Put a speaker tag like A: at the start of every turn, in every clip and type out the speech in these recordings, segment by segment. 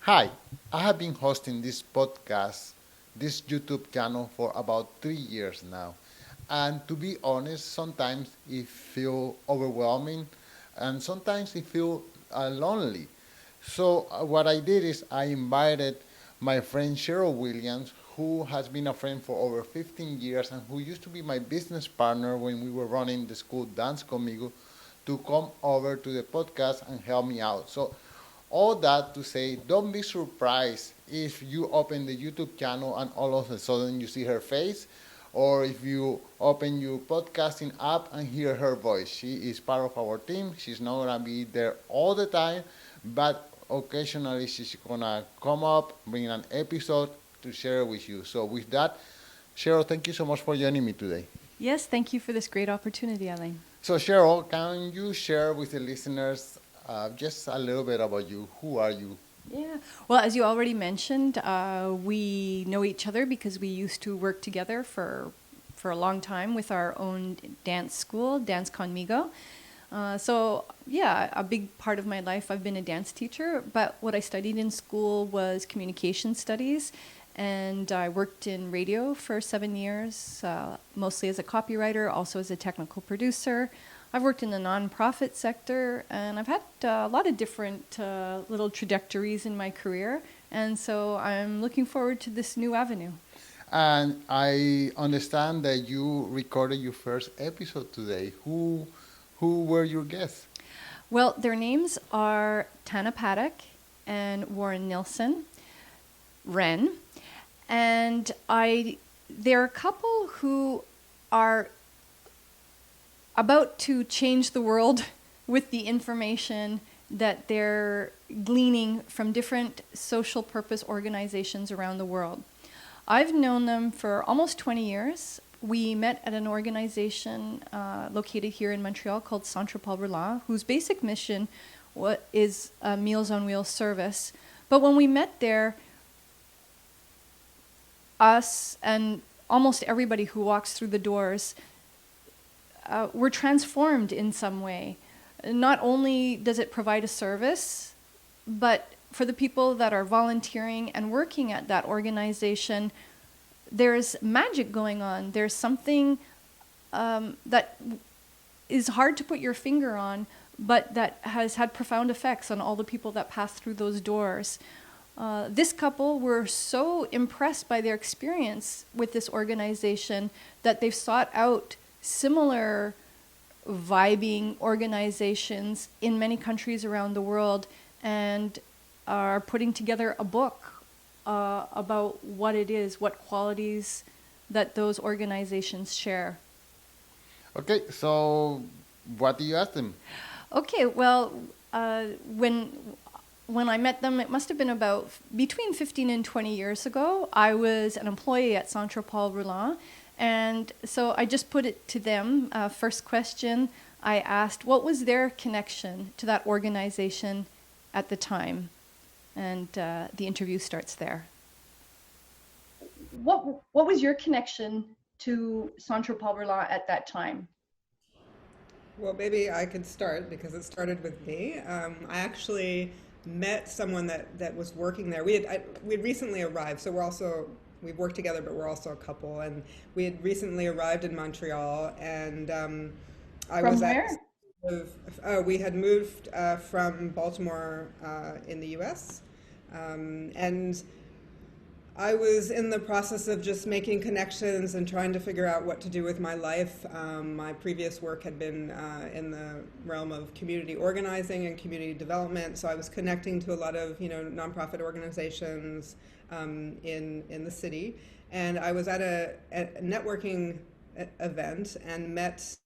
A: Hi, I have been hosting this podcast, this YouTube channel for about 3 years now. And to be honest, sometimes it feels overwhelming and sometimes it feels lonely. So what I did is I invited my friend Cheryl Williams, who has been a friend for over 15 years and who used to be my business partner when we were running the school Dance Conmigo, to come over to the podcast and help me out. So all that to say, don't be surprised if you open the YouTube channel and all of a sudden you see her face, or if you open your podcasting app and hear her voice. She is part of our team. She's not gonna be there all the time, but occasionally she's gonna come up, bring an episode to share with you. So with that, Cheryl, thank you so much for joining me today.
B: Yes, thank you for this great opportunity, Elaine.
A: So Cheryl, can you share with the listeners just a little bit about you? Who are you?
B: Yeah. Well, as you already mentioned, we know each other because we used to work together for a long time with our own dance school, Dance Conmigo. A big part of my life, I've been a dance teacher, but what I studied in school was communication studies, and I worked in radio for 7 years, mostly as a copywriter, also as a technical producer. I've worked in the nonprofit sector, and I've had a lot of different little trajectories in my career, and so I'm looking forward to this new avenue.
A: And I understand that you recorded your first episode today. Who were your guests?
B: Well, their names are Tana Paddock and Warren Nilsson, Ren, and they're a couple who are about to change the world with the information that they're gleaning from different social purpose organizations around the world. I've known them for almost 20 years. We met at an organization located here in Montreal called Santropol Roulant, whose basic mission is a Meals on Wheels service. But when we met there, us and almost everybody who walks through the doors were transformed in some way. Not only does it provide a service, but for the people that are volunteering and working at that organization, there's magic going on. There's something that is hard to put your finger on, but that has had profound effects on all the people that pass through those doors. This couple were so impressed by their experience with this organization that they've sought out similar vibing organizations in many countries around the world and are putting together a book about what it is, what qualities that those organizations share.
A: Okay, so what do you ask them?
B: Okay, well, when I met them, it must have been about between 15 and 20 years ago. I was an employee at Santropol Roulant, and so I just put it to them. First question, I asked, what was their connection to that organization at the time? And the interview starts there. What was your connection to Santropol Roulant at that time?
C: Well, maybe I could start because it started with me. I actually met someone that was working there. We'd recently arrived, so we've worked together, but we're also a couple. And we had recently arrived in Montreal, and I
B: From
C: was
B: where?
C: we had moved from Baltimore in the U.S. And I was in the process of just making connections and trying to figure out what to do with my life. My previous work had been in the realm of community organizing and community development, so I was connecting to a lot of nonprofit organizations in the city. And I was at a networking event and met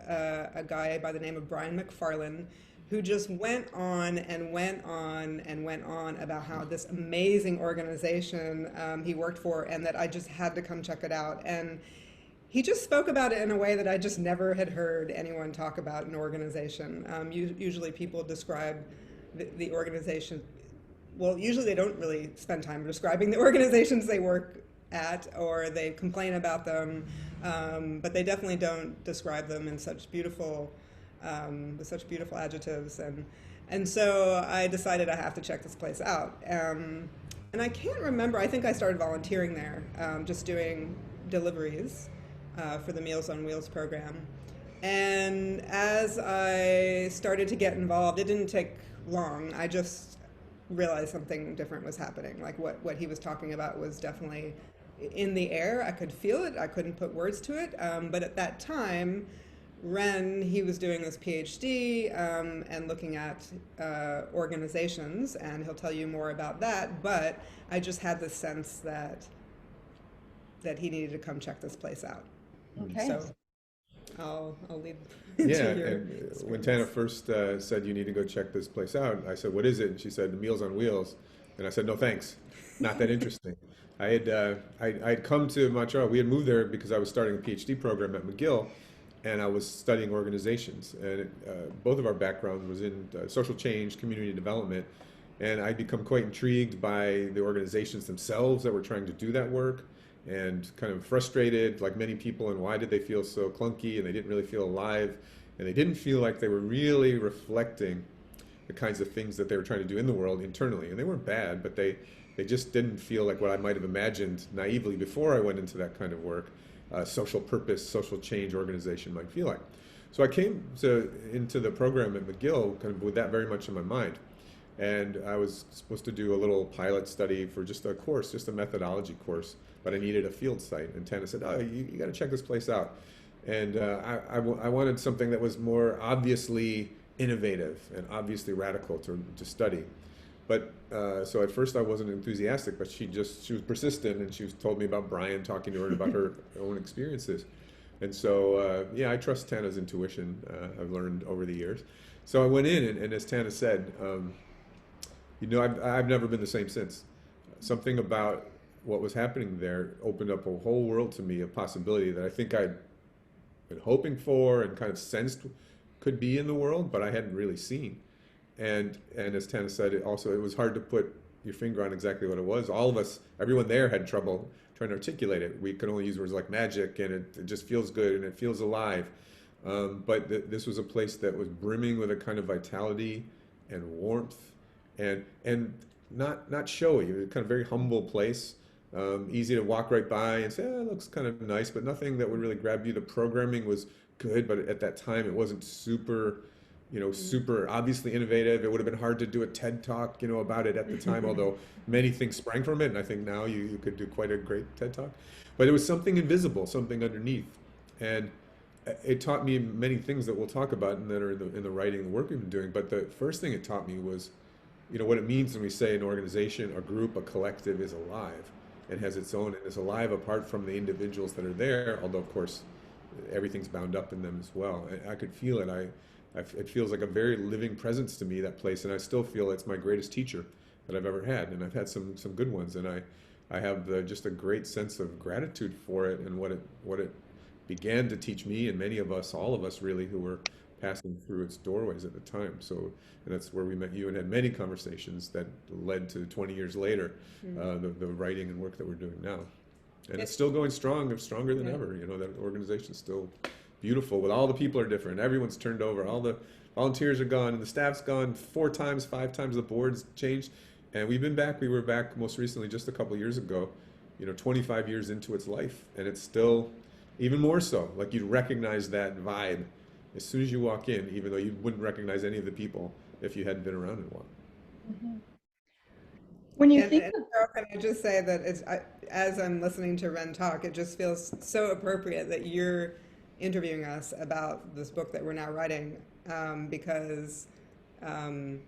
C: a guy by the name of Brian McFarlane, who just went on and went on and went on about how this amazing organization he worked for, and that I just had to come check it out. And he just spoke about it in a way that I just never had heard anyone talk about an organization. Usually people describe the organization, well, usually they don't really spend time describing the organizations they work at, or they complain about them, but they definitely don't describe them in such beautiful with such beautiful adjectives. And so I decided I have to check this place out. And I can't remember, I think I started volunteering there, just doing deliveries for the Meals on Wheels program. And as I started to get involved, it didn't take long. I just realized something different was happening. Like what he was talking about was definitely in the air. I could feel it. I couldn't put words to it. But at that time, Ren, he was doing this PhD and looking at organizations, and he'll tell you more about that. But I just had this sense that he needed to come check this place out.
B: Okay.
C: So I'll lead
D: Yeah,
C: to your
D: and when Tana first said you need to go check this place out, I said, "What is it?" And she said, "Meals on Wheels," and I said, "No, thanks, not that interesting." I'd come to Montreal. We had moved there because I was starting a PhD program at McGill, and I was studying organizations. And both of our backgrounds was in social change, community development, and I'd become quite intrigued by the organizations themselves that were trying to do that work, and kind of frustrated, like many people, and why did they feel so clunky, and they didn't really feel alive, and they didn't feel like they were really reflecting the kinds of things that they were trying to do in the world internally. And they weren't bad, but they just didn't feel like what I might have imagined naively before I went into that kind of work, social purpose, social change organization might feel like. So I came into the program at McGill kind of with that very much in my mind. And I was supposed to do a little pilot study for just a course, just a methodology course, but I needed a field site. And Tana said, "Oh, you got to check this place out." And I wanted something that was more obviously innovative and obviously radical to study. But so at first I wasn't enthusiastic, but she was persistent, and she told me about Brian, talking to her about her own experiences. And so, yeah, I trust Tana's intuition, I've learned over the years. So I went in, and as Tana said, I've never been the same since. Something about what was happening there opened up a whole world to me of possibility that I think I'd been hoping for and kind of sensed could be in the world, but I hadn't really seen. And as Tana said, it was hard to put your finger on exactly what it was. All of us, everyone there had trouble trying to articulate it. We could only use words like magic, and it just feels good and it feels alive. But this was a place that was brimming with a kind of vitality and warmth, and not showy. It was kind of very humble place. Easy to walk right by and say, "Oh, it looks kind of nice," but nothing that would really grab you. The programming was good, but at that time it wasn't super obviously innovative. It would have been hard to do a TED talk, about it at the time, although many things sprang from it, and I think now you could do quite a great TED talk. But it was something invisible, something underneath, and it taught me many things that we'll talk about and that are in the writing, the work we've been doing. But the first thing it taught me was, what it means when we say an organization, a group, a collective is alive and has its own, and is alive apart from the individuals that are there, although of course everything's bound up in them as well. I could feel it. It feels like a very living presence to me, that place, and I still feel it's my greatest teacher that I've ever had, and I've had some good ones, and I have just a great sense of gratitude for it and what it began to teach me, and many of us, all of us really, who were passing through its doorways at the time. So, and that's where we met you and had many conversations that led to 20 years later, the writing and work that we're doing now. And it's still going strong, stronger than ever. That organization's still beautiful, with all the people are different. Everyone's turned over. All the volunteers are gone, and the staff's gone 4 times, 5 times. The board's changed, and we've been back. We were back most recently just a couple years ago. 25 years into its life, and it's still even more so. Like, you'd recognize that vibe as soon as you walk in, even though you wouldn't recognize any of the people if you hadn't been around in a while.
B: Mm-hmm. When you think
C: and Carol, can I just say that as I'm listening to Ren talk, it just feels so appropriate that you're interviewing us about this book that we're now writing, because the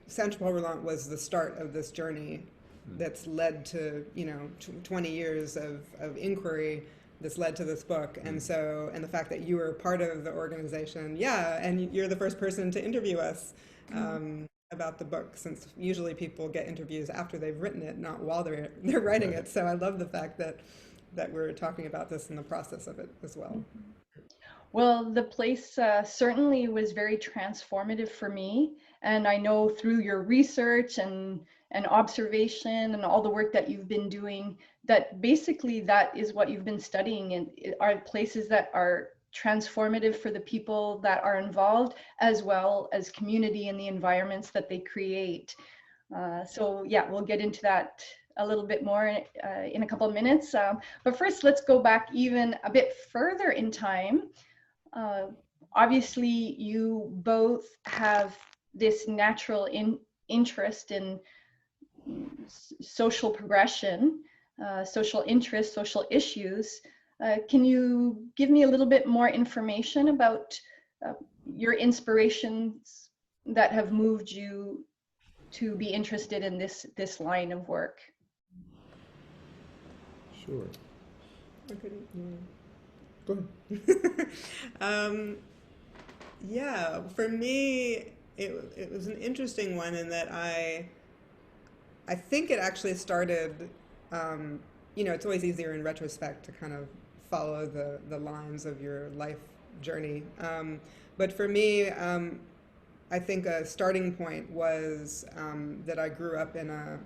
C: Santropol Roulant was the start of this journey that's led to 20 years of inquiry that's led to this book. And the fact that you were part of the organization, and you're the first person to interview us about the book, since usually people get interviews after they've written it, not while they're writing it. So I love the fact that we're talking about this in the process of it as well.
B: Well, the place certainly was very transformative for me. And I know through your research and observation and all the work that you've been doing, that basically that is what you've been studying, and are places that are transformative for the people that are involved, as well as community and the environments that they create. So yeah, we'll get into that a little bit more in a couple of minutes. But first, let's go back even a bit further in time. Obviously, you both have this natural interest in social progression, social interests, social issues. Can you give me a little bit more information about your inspirations that have moved you to be interested in this line of work?
D: Sure.
C: Okay.
D: Go ahead.
C: Yeah, for me, it was an interesting one in that I think it actually started, it's always easier in retrospect to kind of follow the lines of your life journey. But for me, I think a starting point was that I grew up in a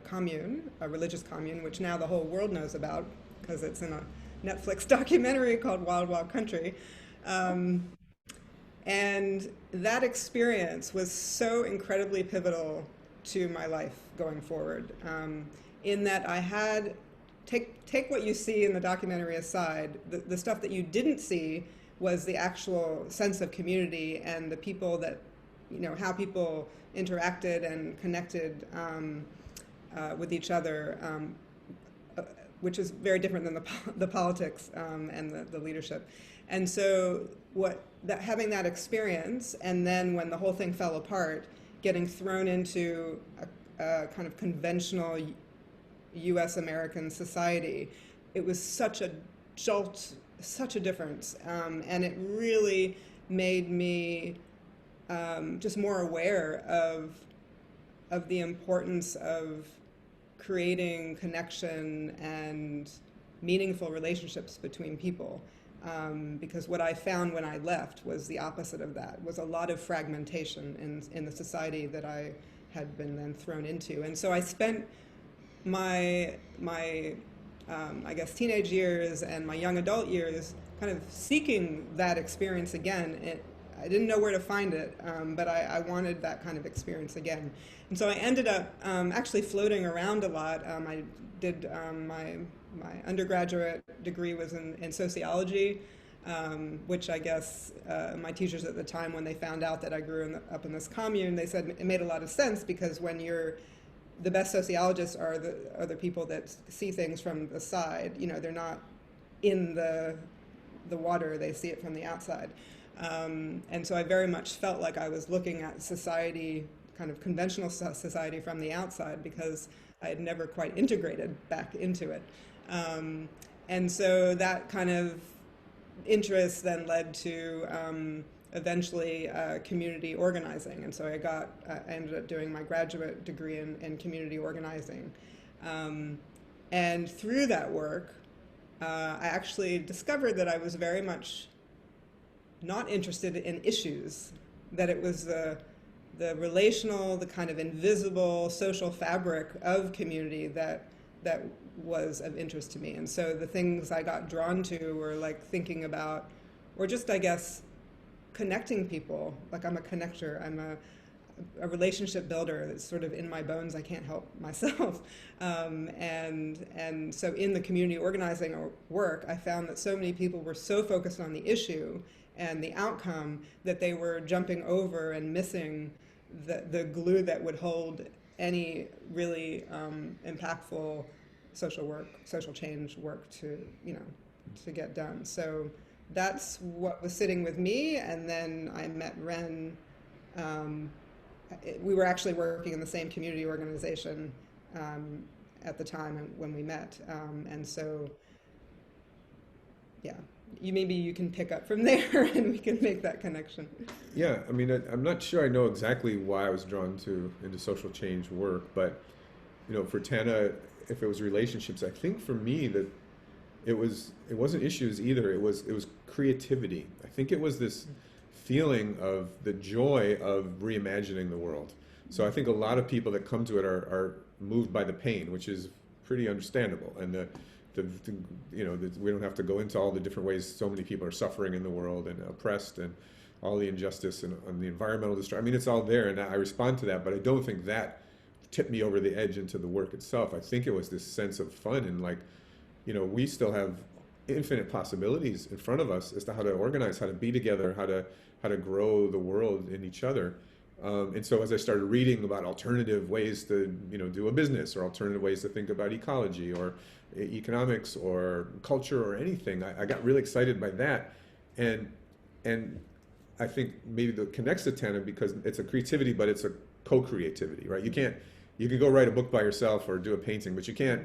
C: commune, a religious commune, which now the whole world knows about because it's in a Netflix documentary called Wild Wild Country. And that experience was so incredibly pivotal to my life going forward, in that I had, take what you see in the documentary aside, the stuff that you didn't see was the actual sense of community and the people that, how people interacted and connected with each other, which is very different than the politics and the leadership. And so having that experience, and then when the whole thing fell apart, getting thrown into a kind of conventional U.S. American society, it was such a jolt, such a difference, and it really made me just more aware of the importance of creating connection and meaningful relationships between people. Because what I found when I left was the opposite of that, was a lot of fragmentation in the society that I had been then thrown into. And so I spent my I guess, teenage years and my young adult years kind of seeking that experience again. I didn't know where to find it, but I wanted that kind of experience again. And so I ended up actually floating around a lot. I did my undergraduate degree was in sociology, which I guess my teachers at the time, when they found out that I grew up in this commune, they said it made a lot of sense, because when the best sociologists are the people that see things from the side. They're not in the water, they see it from the outside. And so I very much felt like I was looking at society, kind of conventional society, from the outside, because I had never quite integrated back into it. And so that kind of interest then led to eventually community organizing. And so I ended up doing my graduate degree in community organizing. And through that work, I actually discovered that I was very much not interested in issues, that it was the relational, the kind of invisible social fabric of community that was of interest to me. And so the things I got drawn to were like thinking about, or just, I guess, connecting people. Like, I'm a connector, I'm a relationship builder. It's sort of in my bones, I can't help myself. And so in the community organizing work, I found that so many people were so focused on the issue and the outcome that they were jumping over and missing the glue that would hold any really impactful social change work to get done. So that's what was sitting with me. And then I met Ren. We were actually working in the same community organization at the time when we met. And so, yeah, maybe you can pick up from there and we can make that connection.
D: Yeah, I mean, I'm not sure I know exactly why I was drawn into social change work, but for Tana, if it was relationships, I think for me that it wasn't issues either. It was creativity. I think it was this feeling of the joy of reimagining the world. So I think a lot of people that come to it are moved by the pain, which is pretty understandable, and we don't have to go into all the different ways so many people are suffering in the world and oppressed and all the injustice and the environmental destruction. I mean, it's all there, and I respond to that, but I don't think that tipped me over the edge into the work itself. I think it was this sense of fun and like, we still have infinite possibilities in front of us as to how to organize, how to be together, how to grow the world in each other. And so as I started reading about alternative ways to, do a business, or alternative ways to think about ecology or economics or culture or anything, I got really excited by that. And I think maybe that connects to Tana because it's a creativity, but it's a co-creativity, right? You can go write a book by yourself or do a painting, but you can't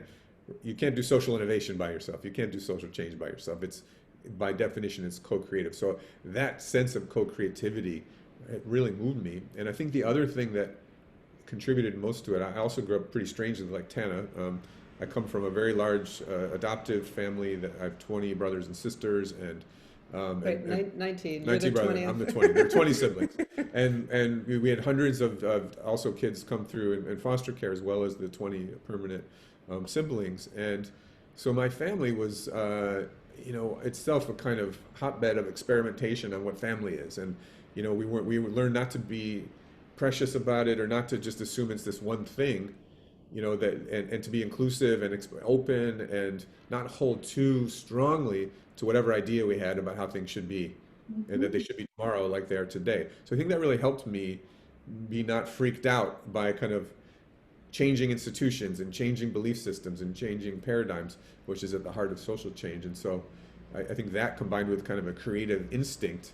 D: do social innovation by yourself. You can't do social change by yourself. It's, by definition, it's co-creative. So that sense of co-creativity, it really moved me. And I think the other thing that contributed most to it, I also grew up pretty strangely like Tana. I come from a very large adoptive family that I have 20 brothers and sisters, and
C: 19.
D: 19
C: You're the
D: brothers.
C: 20th.
D: I'm the 20. There are 20 siblings, and we had hundreds of also kids come through in foster care, as well as the 20 permanent siblings. And so my family was, itself a kind of hotbed of experimentation on what family is, and we learned not to be precious about it, or not to just assume it's this one thing, and to be inclusive and open, and not hold too strongly to whatever idea we had about how things should be, and that they should be tomorrow like they are today. So I think that really helped me be not freaked out by kind of changing institutions and changing belief systems and changing paradigms, which is at the heart of social change. And so I think that, combined with kind of a creative instinct,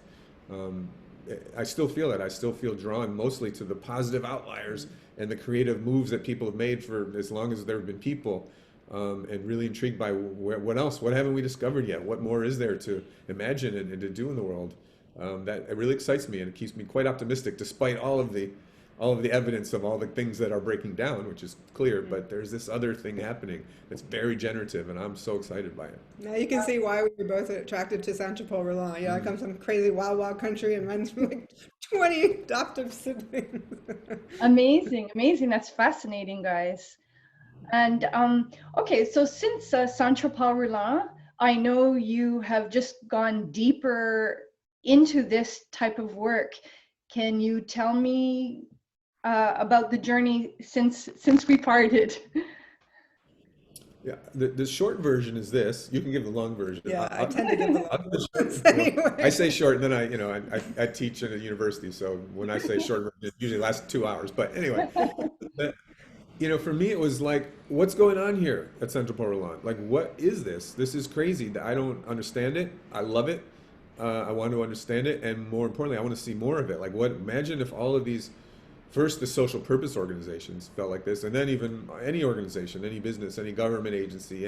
D: I still feel it. I still feel drawn mostly to the positive outliers and the creative moves that people have made for as long as there have been people, and really intrigued by what else, what haven't we discovered yet? What more is there to imagine and to do in the world? That it really excites me, and it keeps me quite optimistic, despite all of the evidence of all the things that are breaking down, which is clear. But there's this other thing happening that's very generative, and I'm so excited by it.
C: Now you can see why we were both attracted to Santropol Roulant. I come from crazy wild country and runs from like 20 adoptive siblings.
B: Amazing. That's fascinating, guys. And okay, so since Santropol Roulant, I know you have just gone deeper into this type of work. Can you tell me about the journey since we parted?
D: Yeah, the short version is this. You can give the long version.
C: Yeah, I tend to give the long version. Anyway.
D: I say short, and then I teach at a university, so when I say short, it usually lasts 2 hours. But anyway, for me, it was like, what's going on here at Santropol Roulant? Like, what is this? This is crazy. I don't understand it. I love it. I want to understand it, and more importantly, I want to see more of it. Like, imagine if all of these, first the social purpose organizations felt like this, and then even any organization, any business, any government agency,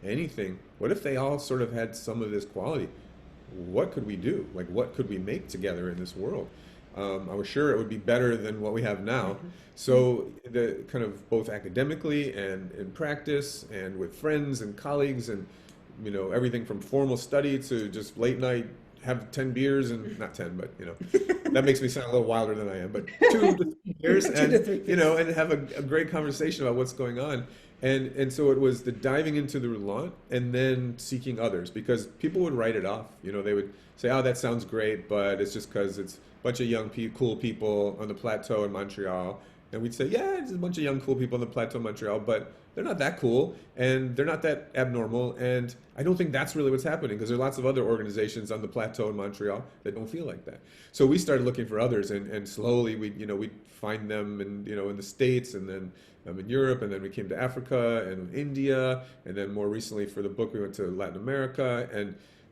D: anything. What if they all sort of had some of this quality? What could we do? Like, what could we make together in this world? I was sure it would be better than what we have now. So the kind of both academically and in practice and with friends and colleagues, and everything from formal study to just late night, have 10 beers, and not 10, but that makes me sound a little wilder than I am, but 2 to 3 beers, and and have a great conversation about what's going on. And so it was the diving into the Roulant, and then seeking others, because people would write it off. They would say, oh, that sounds great, but it's just because it's a bunch of young cool people on the plateau in Montreal. And we'd say, yeah, it's a bunch of young cool people on the plateau in Montreal, but they're not that cool, and they're not that abnormal. And I don't think that's really what's happening, because there are lots of other organizations on the plateau in Montreal that don't feel like that. So we started looking for others, and slowly we'd find them in the States, and then in Europe, and then we came to Africa and India, and then more recently for the book we went to Latin America,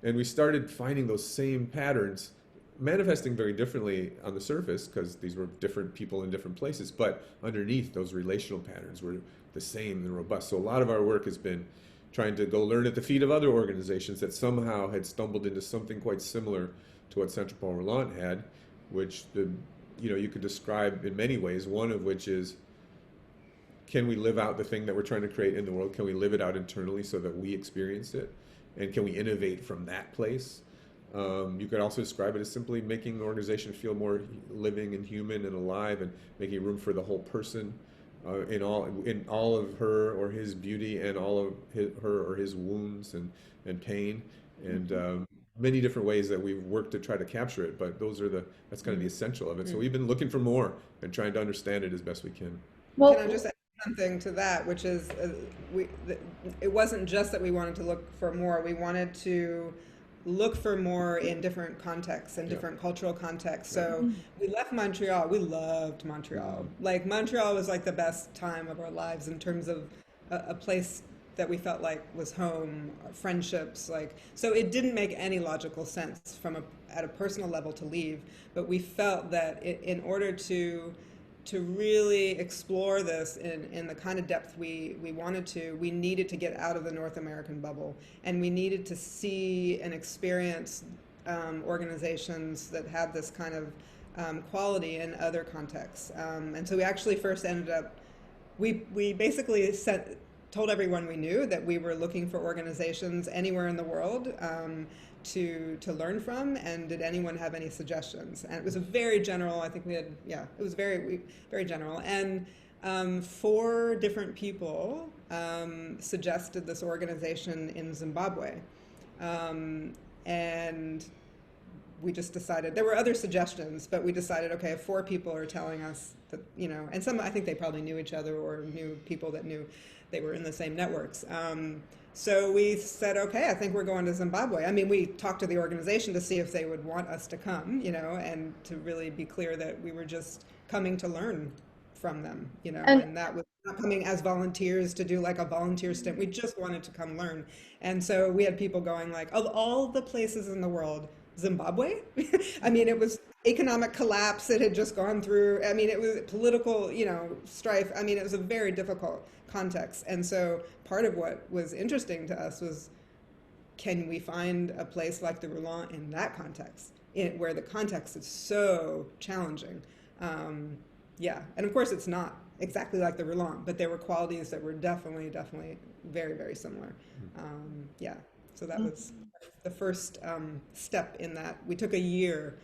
D: and we started finding those same patterns manifesting very differently on the surface, because these were different people in different places, but underneath, those relational patterns were the same and robust. So a lot of our work has been trying to go learn at the feet of other organizations that somehow had stumbled into something quite similar to what Santropol Roulant had, which you could describe in many ways, one of which is, can we live out the thing that we're trying to create in the world? Can we live it out internally so that we experience it? And can we innovate from that place? You could also describe it as simply making the organization feel more living and human and alive, and making room for the whole person. in all of her or his beauty and all of her or his wounds and pain and many different ways that we've worked to try to capture it. But that's kind of the essential of it. So we've been looking for more and trying to understand it as best we can.
B: Well,
C: Can I just add something to that, which is it wasn't just that we wanted to look for more. We wanted to look for more in different contexts and different cultural contexts. So we left Montreal. We loved Montreal. Like Montreal was like the best time of our lives in terms of a place that we felt like was home, our friendships, like, so it didn't make any logical sense at a personal level to leave, but we felt that in order to really explore this in the kind of depth we wanted to, we needed to get out of the North American bubble, and we needed to see and experience organizations that had this kind of quality in other contexts. And so we actually first ended up, we basically told everyone we knew that we were looking for organizations anywhere in the world to learn from, and did anyone have any suggestions? And it was a very general, I think we had, it was very general. And 4 different people suggested this organization in Zimbabwe. And we just decided, there were other suggestions, but we decided, okay, if 4 people are telling us that, and some, I think they probably knew each other or knew people that knew they were in the same networks. So we said, okay, I think we're going to Zimbabwe. I mean, we talked to the organization to see if they would want us to come, and to really be clear that we were just coming to learn from them, and that was not coming as volunteers to do like a volunteer stint. We just wanted to come learn. And so we had people going like, of all the places in the world, Zimbabwe? I mean, it was economic collapse. It had just gone through, I mean, it was political, strife. I mean, it was a very difficult context. And so part of what was interesting to us was, can we find a place like the Roulant in that context, where the context is so challenging? And of course it's not exactly like the Roulant, but there were qualities that were definitely very, very similar. So that was the first step in that. We took a year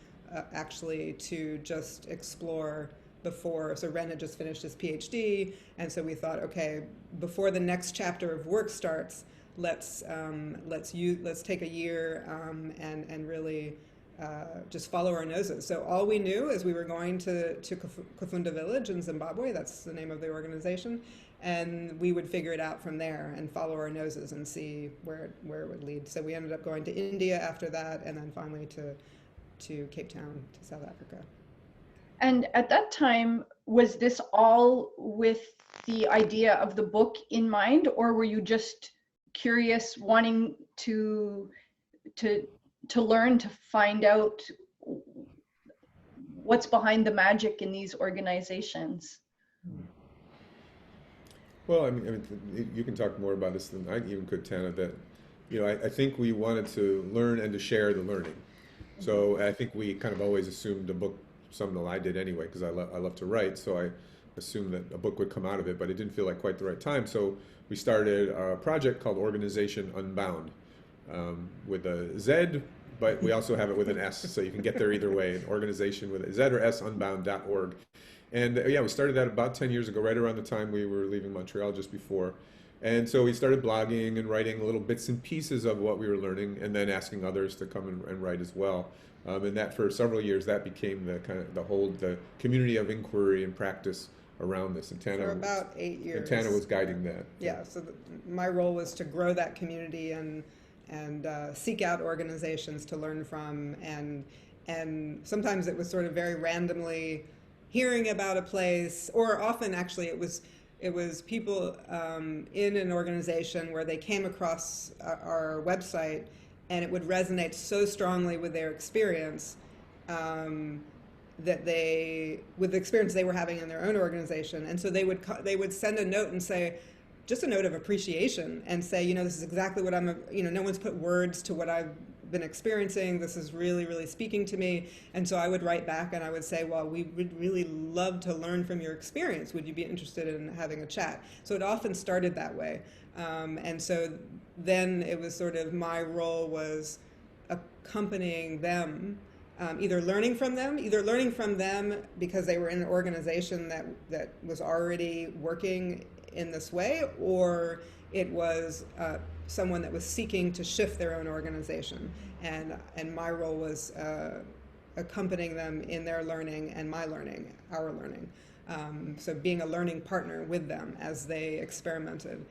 C: actually to just explore before. So Ren had just finished his PhD, and so we thought, okay, before the next chapter of work starts, let's take a year and really just follow our noses. So all we knew is we were going to Kufunda village in Zimbabwe. That's the name of the organization. And we would figure it out from there and follow our noses and see where it would lead. So we ended up going to India after that, and then finally to Cape Town, to South Africa.
B: And at that time, was this all with the idea of the book in mind, or were you just curious, wanting to learn, to find out what's behind the magic in these organizations?
D: Well, I mean, you can talk more about this than I even could, Tana. That, I think we wanted to learn and to share the learning. So I think we kind of always assumed a book, something I did anyway, because I love to write. So I assumed that a book would come out of it, but it didn't feel like quite the right time. So we started a project called Organization Unbound, with a Z, but we also have it with an S, so you can get there either way. An organization with a Z or S, unbound.org. And we started that about 10 years ago, right around the time we were leaving Montreal, just before. And so we started blogging and writing little bits and pieces of what we were learning, and then asking others to come and write as well. And that for several years, that became the community of inquiry and practice around this. And Tana,
C: for about 8 years.
D: And Tana was guiding that.
C: Yeah, so my role was to grow that community and seek out organizations to learn from, and sometimes it was sort of very randomly hearing about a place, or often actually it was people in an organization where they came across our website, and it would resonate so strongly with their experience, with the experience they were having in their own organization, and so they would send a note and say, just a note of appreciation, and say, this is exactly what no one's put words to what I've been experiencing. This is really, really speaking to me. And so I would write back and I would say, well, we would really love to learn from your experience. Would you be interested in having a chat? So it often started that way. And so then it was sort of, my role was accompanying them either learning from them because they were in an organization that was already working in this way, or it was someone that was seeking to shift their own organization. And my role was accompanying them in their learning and my learning, our learning. So being a learning partner with them as they experimented.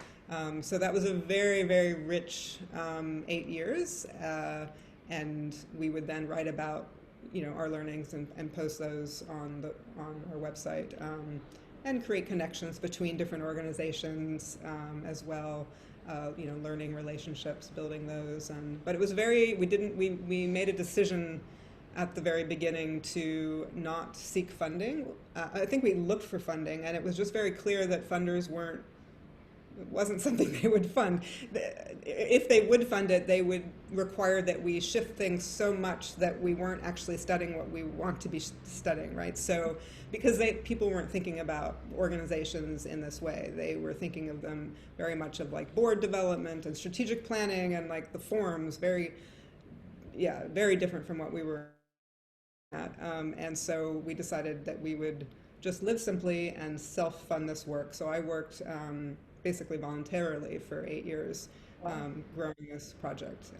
C: So that was a very, very rich 8 years. And we would then write about, our learnings and post those on our website, and create connections between different organizations as well. Learning relationships, building those. But it was we made a decision at the very beginning to not seek funding. I think we looked for funding, and it was just very clear that funders it wasn't something they would fund. If they would fund it, they would require that we shift things so much that we weren't actually studying what we want to be studying, right? So, because people weren't thinking about organizations in this way. They were thinking of them very much of like board development and strategic planning and like the forms, very different from what we were at. And so we decided that we would just live simply and self-fund this work. So I worked basically voluntarily for 8 years growing this project.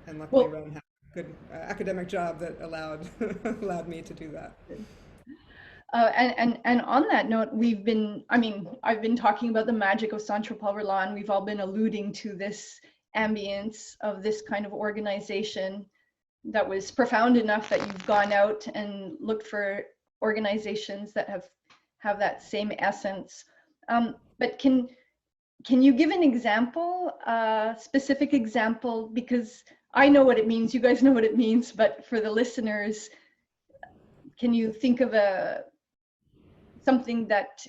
C: And luckily Ren had a good academic job that allowed me to do that.
B: And on that note, I've been talking about the magic of Santropol Roulant. We've all been alluding to this ambience of this kind of organization that was profound enough that you've gone out and looked for organizations that have that same essence. But can you give an example, a specific example? Because I know what it means, you guys know what it means, but for the listeners, can you think of something that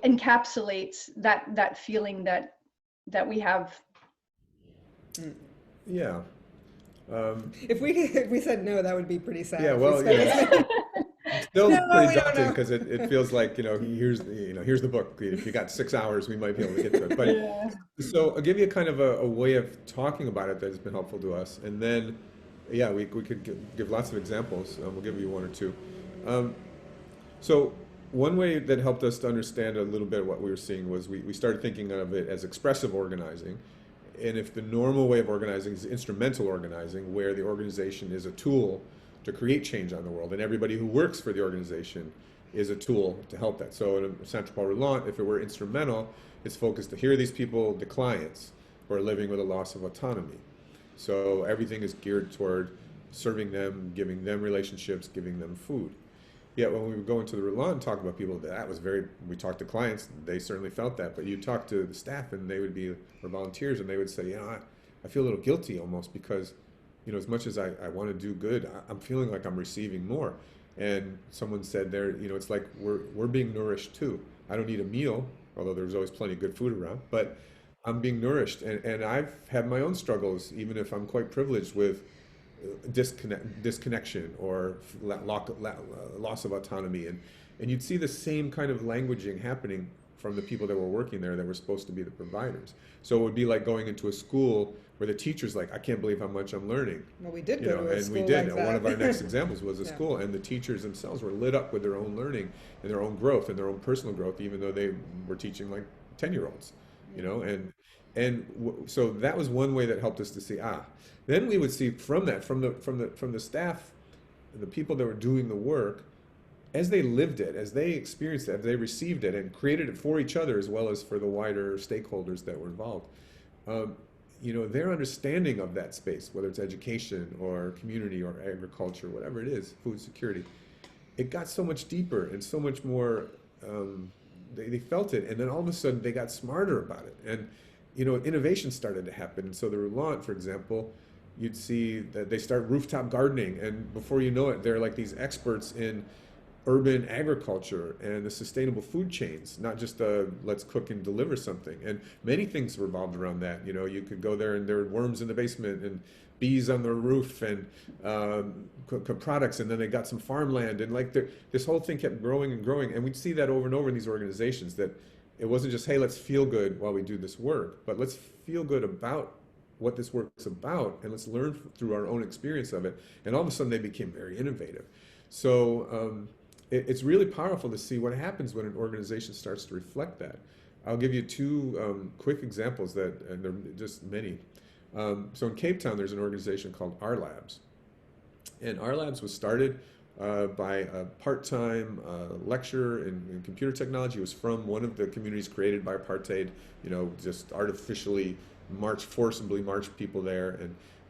B: encapsulates that feeling that we have?
D: Yeah.
C: If we said no, that would be pretty sad.
D: Yeah, well, it's still pretty daunting because it feels like, here's the book. If you got 6 hours, we might be able to get to it. But so I'll give you kind of a way of talking about it that has been helpful to us, and then we could give lots of examples. We'll give you one or two. So one way that helped us to understand a little bit of what we were seeing was we started thinking of it as expressive organizing. And if the normal way of organizing is instrumental organizing, where the organization is a tool to create change on the world, and everybody who works for the organization is a tool to help that. So in Santropol Roulant, if it were instrumental, it's focused to here are these people, the clients, who are living with a loss of autonomy. So everything is geared toward serving them, giving them relationships, giving them food. Yet when we would go into the Roulant and talk about people, we talked to clients, they certainly felt that, but you talk to the staff and they would be, or volunteers, and they would say, I feel a little guilty almost because, as much as I want to do good, I'm feeling like I'm receiving more. And someone said there, it's like we're being nourished too. I don't need a meal, although there's always plenty of good food around, but I'm being nourished. And I've had my own struggles, even if I'm quite privileged with disconnection or loss of autonomy, and you'd see the same kind of languaging happening from the people that were working there that were supposed to be the providers. So it would be like going into a school where the teacher's like, I can't believe how much I'm learning.
C: Well, we did go to a school
D: we did.
C: like that.
D: One of our next examples was a school, and the teachers themselves were lit up with their own learning and their own growth and their own personal growth, even though they were teaching like 10-year-olds, so that was one way that helped us to see, then we would see from the staff, the people that were doing the work, as they lived it, as they experienced it, as they received it and created it for each other as well as for the wider stakeholders that were involved, their understanding of that space, whether it's education or community or agriculture, whatever it is, food security, it got so much deeper and so much more, they felt it, and then all of a sudden they got smarter about it. And innovation started to happen. So the Roulant, for example, you'd see that they start rooftop gardening, and before you know it, they're like these experts in urban agriculture and the sustainable food chains, not just let's cook and deliver something. And many things revolved around that. You could go there and there were worms in the basement and bees on the roof and products, and then they got some farmland, and like this whole thing kept growing and growing. And we'd see that over and over in these organizations, that it wasn't just, hey, let's feel good while we do this work, but let's feel good about what this work's about, and let's learn through our own experience of it. And all of a sudden, they became very innovative. So it's really powerful to see what happens when an organization starts to reflect that. I'll give you two quick examples that, and there are just many. So in Cape Town, there's an organization called Our Labs. And Our Labs was started by a part-time lecturer in computer technology. He was from one of the communities created by apartheid, just artificially forcibly marched people there,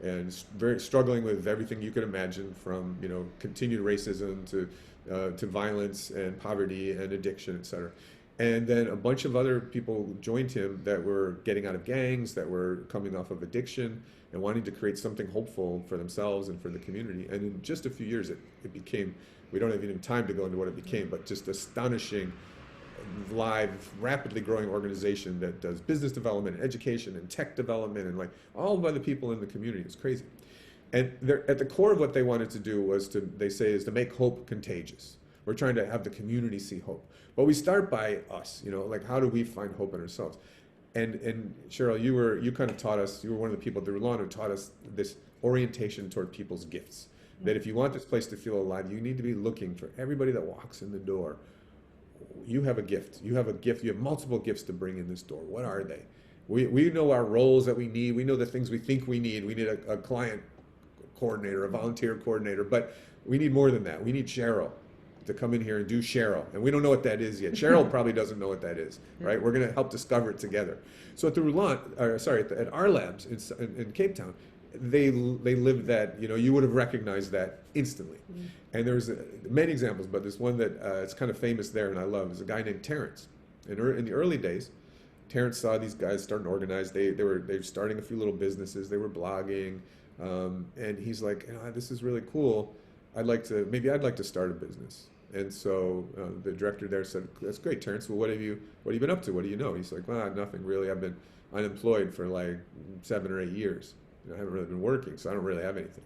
D: and very struggling with everything you could imagine, from continued racism to violence and poverty and addiction, etc. And then a bunch of other people joined him that were getting out of gangs, that were coming off of addiction, and wanting to create something hopeful for themselves and for the community. And in just a few years, it became, we don't have even time to go into what it became, but just astonishing, live, rapidly growing organization that does business development, and education, and tech development, and all by the people in the community. It's crazy. And at the core of what they wanted to do was to make hope contagious. We're trying to have the community see hope. But we start by us, how do we find hope in ourselves? And Cheryl, you kind of taught us, you were one of the people at the Roulant who taught us this orientation toward people's gifts. That if you want this place to feel alive, you need to be looking for everybody that walks in the door. You have a gift. You have a gift. You have multiple gifts to bring in this door. What are they? We know our roles that we need. We know the things we think we need. We need a client coordinator, a volunteer coordinator, but we need more than that. We need Cheryl to come in here and do Cheryl. And we don't know what that is yet. Cheryl probably doesn't know what that is, right? We're going to help discover it together. So at the Roulant, at Our Labs in Cape Town, they lived that, you would have recognized that instantly. And there's many examples, but there's one that it's kind of famous there and I love, is a guy named Terrence. In the early days, Terrence saw these guys starting to organize. They were starting a few little businesses. They were blogging. And he's like, this is really cool. I'd like to start a business. And so the director there said, that's great, Terrence. Well, what have you been up to? What do you know? He's like, well, nothing really. I've been unemployed for 7 or 8 years. I haven't really been working, so I don't really have anything.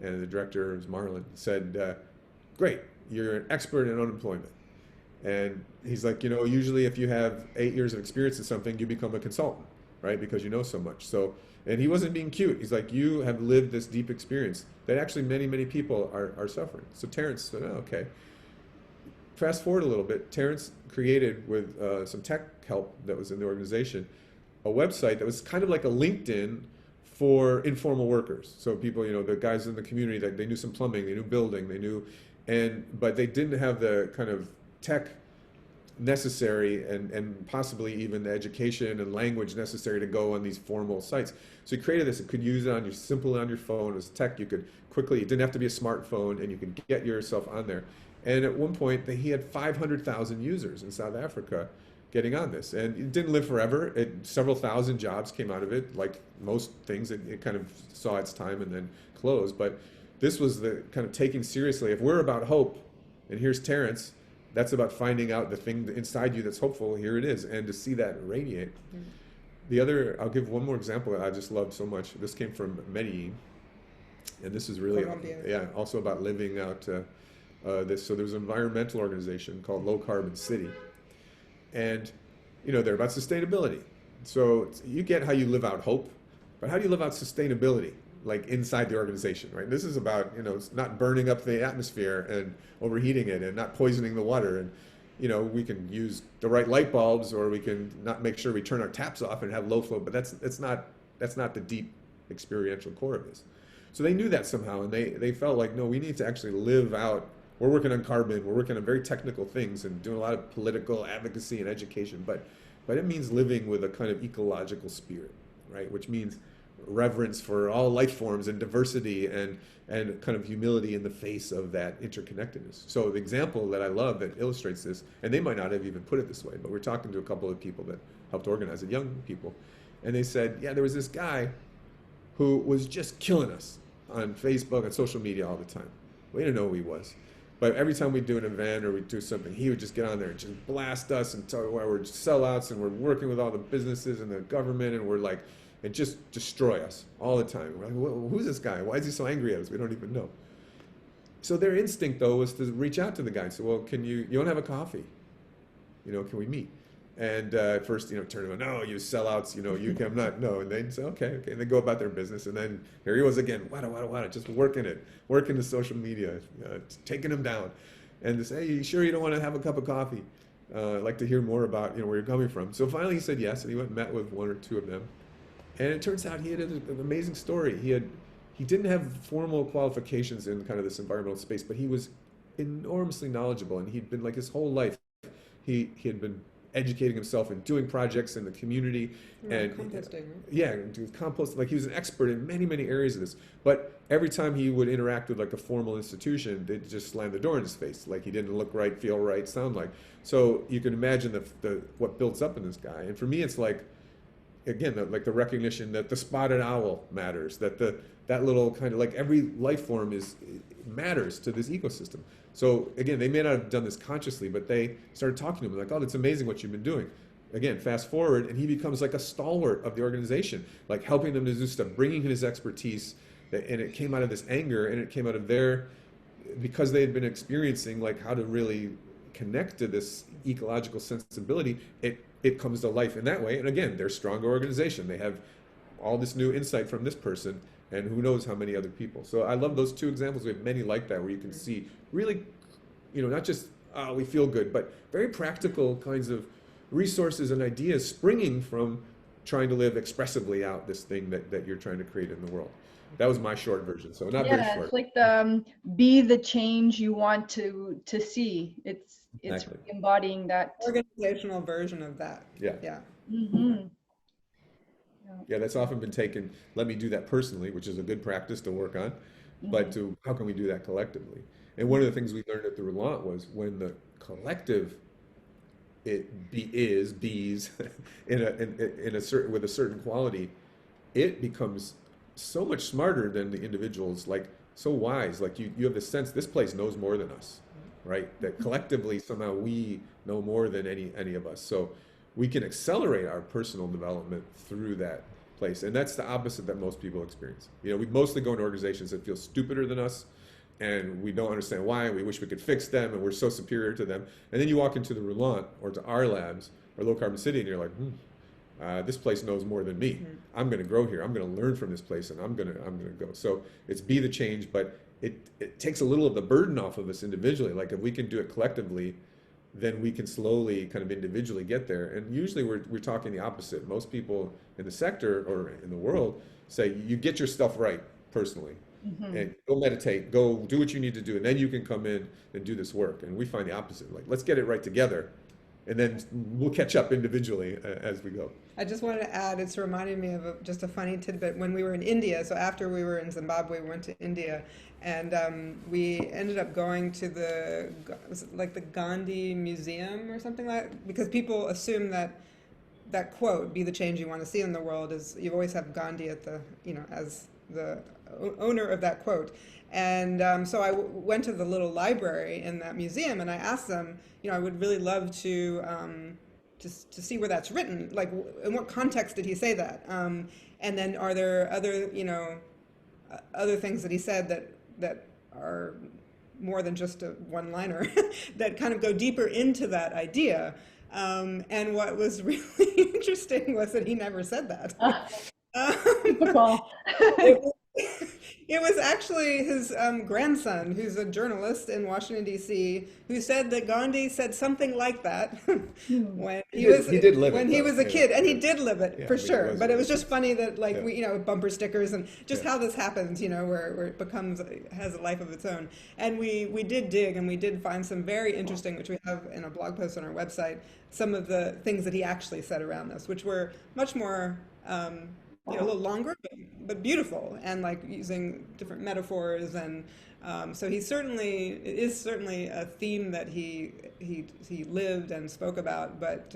D: And the director, it was Marlon, said, great, you're an expert in unemployment. And he's like, usually if you have 8 years of experience in something, you become a consultant, right? Because you know so much. And he wasn't being cute. He's like, you have lived this deep experience that actually many, many people are suffering. So Terrence said, oh, okay. Fast forward a little bit, Terrence created, with some tech help that was in the organization, a website that was kind of like a LinkedIn for informal workers. So people, the guys in the community, that they knew some plumbing, they knew building, but they didn't have the kind of tech necessary and possibly even the education and language necessary to go on these formal sites. So he created this. You could use it simply on your phone. It was tech. You could quickly, it didn't have to be a smartphone, and you could get yourself on there. And at one point, he had 500,000 users in South Africa getting on this. And it didn't live forever. Several thousand jobs came out of it. Like most things, it kind of saw its time and then closed. But this was the kind of taking seriously. If we're about hope, and here's Terrence, that's about finding out the thing inside you that's hopeful. Here it is. And to see that radiate. The other, I'll give one more example that I just love so much. This came from Medellin. And this is really, also about living out this. So there's an environmental organization called Low Carbon City. And, they're about sustainability. So you get how you live out hope, but how do you live out sustainability, inside the organization, right? This is about, it's not burning up the atmosphere and overheating it and not poisoning the water. And, we can use the right light bulbs, or we can not make sure we turn our taps off and have low flow, but that's not the deep experiential core of this. So they knew that somehow, and they felt like, no, we need to actually live out. We're working on carbon, we're working on very technical things and doing a lot of political advocacy and education, but it means living with a kind of ecological spirit, right? Which means reverence for all life forms and diversity and kind of humility in the face of that interconnectedness. So the example that I love that illustrates this, and they might not have even put it this way, but we're talking to a couple of people that helped organize it, young people, and they said, there was this guy who was just killing us on Facebook and social media all the time. We didn't know who he was. But every time we do an event or we do something, he would just get on there and just blast us and tell why we're sellouts and we're working with all the businesses and the government, and we're like, and just destroy us all the time. We're like, who's this guy? Why is he so angry at us? We don't even know. So their instinct, though, was to reach out to the guy and say, well, you want to have a coffee? Can we meet? And at first, turn around, no, you sellouts, I'm not, no. And they say, okay. And they go about their business. And then here he was again, wada, just working the social media, taking him down. And they say, hey, you sure you don't want to have a cup of coffee? I'd like to hear more about, where you're coming from. So finally he said yes, and he went and met with one or two of them. And it turns out he had an amazing story. He didn't have formal qualifications in kind of this environmental space, but he was enormously knowledgeable, and he'd been like his whole life, he had been educating himself and doing projects in the community and
C: composting, right?
D: yeah, do compost. Like he was an expert in many areas of this. But every time he would interact with like a formal institution, they'd just slam the door in his face. Like he didn't look right, feel right, sound like. So you can imagine the what builds up in this guy. And for me, it's like, again, the recognition that the spotted owl matters, that that little kind of like every life form matters to this ecosystem. So again, they may not have done this consciously, but they started talking to him like, oh, that's amazing what you've been doing. Again, fast forward, and he becomes like a stalwart of the organization, like helping them to do stuff, bringing his expertise, and it came out of this anger, and it came out of because they had been experiencing like how to really connect to this ecological sensibility, it comes to life in that way. And again, they're a stronger organization. They have all this new insight from this person, and who knows how many other people. So I love those two examples. We have many like that where you can see really, not just we feel good, but very practical kinds of resources and ideas springing from trying to live expressively out this thing that you're trying to create in the world. That was my short version, so not very short.
B: It's like the be the change you want to see. It's
D: Exactly.
B: embodying that
C: Organizational version of that.
D: Yeah.
B: Mm-hmm.
D: Yeah, that's often been taken, let me do that personally, which is a good practice to work on, but how can we do that collectively? And one of the things we learned at the Roulant was when the collective bees in a certain with a certain quality, it becomes so much smarter than the individuals, like so wise. Like you have the sense this place knows more than us, right? That collectively somehow we know more than any of us. So we can accelerate our personal development through that place. And that's the opposite that most people experience. We mostly go into organizations that feel stupider than us, and we don't understand why. We wish we could fix them, and we're so superior to them. And then you walk into the Roulant or to our labs or Low Carbon City, and you're like, this place knows more than me. I'm going to grow here. I'm going to learn from this place, and I'm going to go. So it's be the change, but it takes a little of the burden off of us individually. Like if we can do it collectively, then we can slowly kind of individually get there. And usually we're talking the opposite. Most people in the sector or in the world say, you get your stuff right personally, and go meditate, go do what you need to do, and then you can come in and do this work. And we find the opposite. Like, let's get it right together, and then we'll catch up individually as we go.
C: I just wanted to add, it's reminding me of just a funny tidbit. When we were in India, so after we were in Zimbabwe, we went to India, and we ended up going to the Gandhi Museum or something like that, because people assume that quote, be the change you want to see in the world, is you always have Gandhi at the, as the owner of that quote. And so I went to the little library in that museum, and I asked them, I would really love to see where that's written, like in what context did he say that, and then are there other other things that he said that are more than just a one-liner that kind of go deeper into that idea, and what was really interesting was that he never said that.
B: Typical.
C: It was actually his grandson, who's a journalist in Washington, D.C., who said that Gandhi said something like that when he was a kid, and he did live it, for sure. But it was just funny that, like, we, bumper stickers and just how this happens, where it has a life of its own. And we did dig, and we did find some very interesting, which we have in a blog post on our website, some of the things that he actually said around this, which were much more a little longer, but beautiful, and like using different metaphors, and so it is certainly a theme that he lived and spoke about, but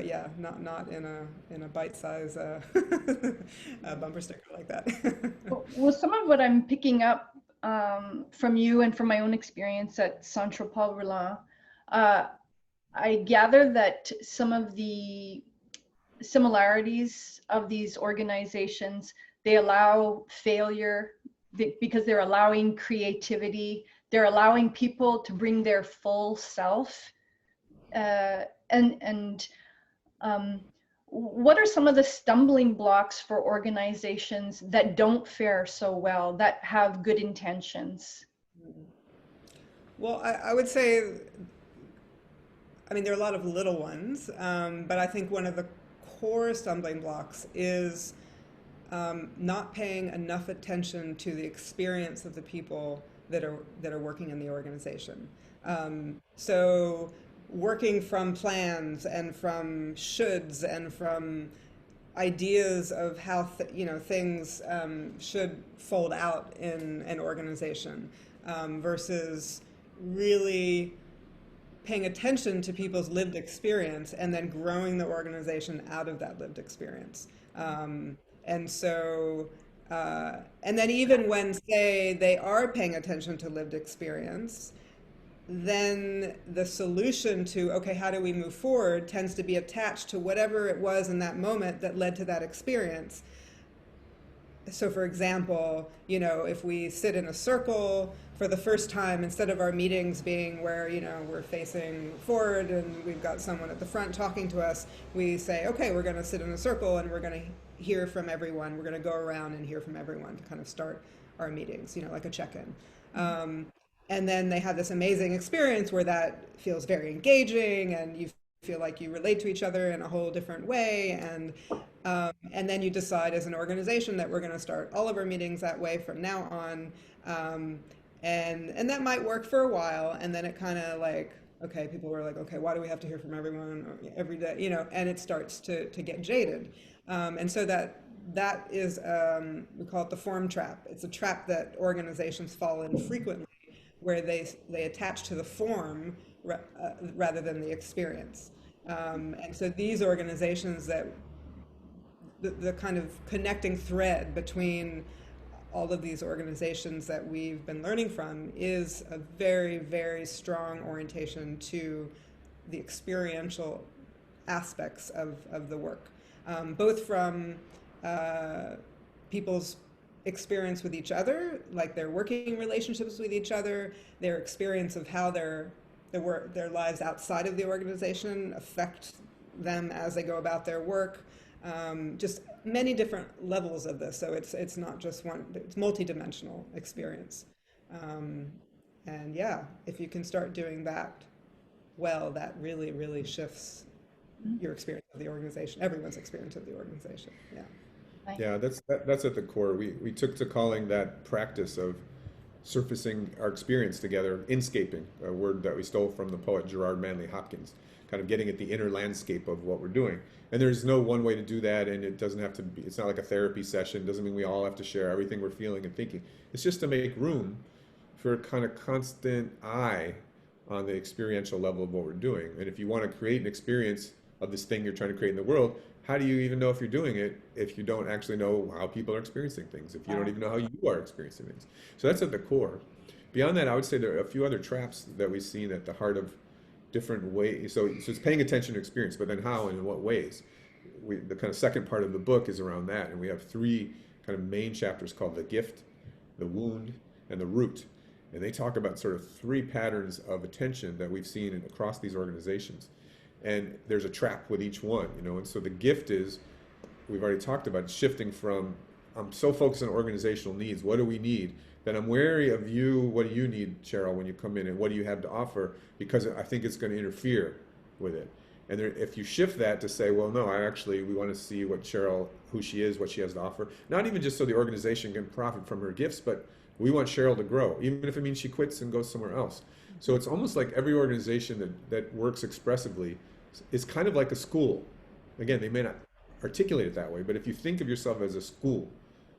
C: yeah, not in a bite-size bumper sticker like that.
B: Well, some of what I'm picking up from you and from my own experience at Santropol Roulant, I gather that some of the similarities of these organizations, they allow failure because they're allowing creativity, they're allowing people to bring their full self, And what are some of the stumbling blocks for organizations that don't fare so well, that have good intentions?
C: Well, I would say, I mean, there are a lot of little ones, but I think one of the core stumbling blocks is not paying enough attention to the experience of the people that are working in the organization. So working from plans and from shoulds and from ideas of how things should fold out in an organization versus really paying attention to people's lived experience and then growing the organization out of that lived experience. And so, and then even when, say, they are paying attention to lived experience, then the solution to, okay, how do we move forward tends to be attached to whatever it was in that moment that led to that experience. So for example, if we sit in a circle for the first time, instead of our meetings being where, we're facing forward and we've got someone at the front talking to us, we say, okay, we're going to sit in a circle and we're going to hear from everyone. We're going to go around and hear from everyone to kind of start our meetings, like a check-in. And then they have this amazing experience where that feels very engaging and you feel like you relate to each other in a whole different way. And then you decide as an organization that we're going to start all of our meetings that way from now on. And that might work for a while. And then it kind of like, okay, people were like, okay, why do we have to hear from everyone every day? And it starts to get jaded. And so that is, we call it the form trap. It's a trap that organizations fall in frequently, where they attach to the form rather than the experience. And so these organizations that the kind of connecting thread between all of these organizations that we've been learning from is a very, very strong orientation to the experiential aspects of the work, both from people's experience with each other, like their working relationships with each other, their experience of how their lives outside of the organization affect them as they go about their work. Just many different levels of this. So it's not just one, it's multidimensional experience. And yeah, if you can start doing that well, that really, really shifts your experience of the organization, everyone's experience of the organization. Yeah.
D: Yeah, that's at the core. We took to calling that practice of surfacing our experience together inscaping, a word that we stole from the poet Gerard Manley Hopkins, kind of getting at the inner landscape of what we're doing. And there's no one way to do that, and it doesn't have to be, it's not like a therapy session, doesn't mean we all have to share everything we're feeling and thinking. It's just to make room for a kind of constant eye on the experiential level of what we're doing. And if you want to create an experience of this thing you're trying to create in the world, how do you even know if you're doing it if you don't actually know how people are experiencing things, if you don't even know how you are experiencing things? So that's at the core. Beyond that, I would say there are a few other traps that we've seen at the heart of different ways. So it's paying attention to experience, but then how and in what ways? The kind of second part of the book is around that, and we have three kind of main chapters called the gift, the wound, and the root. And they talk about sort of three patterns of attention that we've seen across these organizations. And there's a trap with each one, and so the gift is, we've already talked about shifting from, I'm so focused on organizational needs, what do we need, that I'm wary of you, what do you need, Cheryl, when you come in, and what do you have to offer, because I think it's going to interfere with it. And if you shift that to say, well, no, we want to see what Cheryl, who she is, what she has to offer, not even just so the organization can profit from her gifts, but we want Cheryl to grow, even if it means she quits and goes somewhere else. So it's almost like every organization that works expressively is kind of like a school. Again, they may not articulate it that way, but if you think of yourself as a school,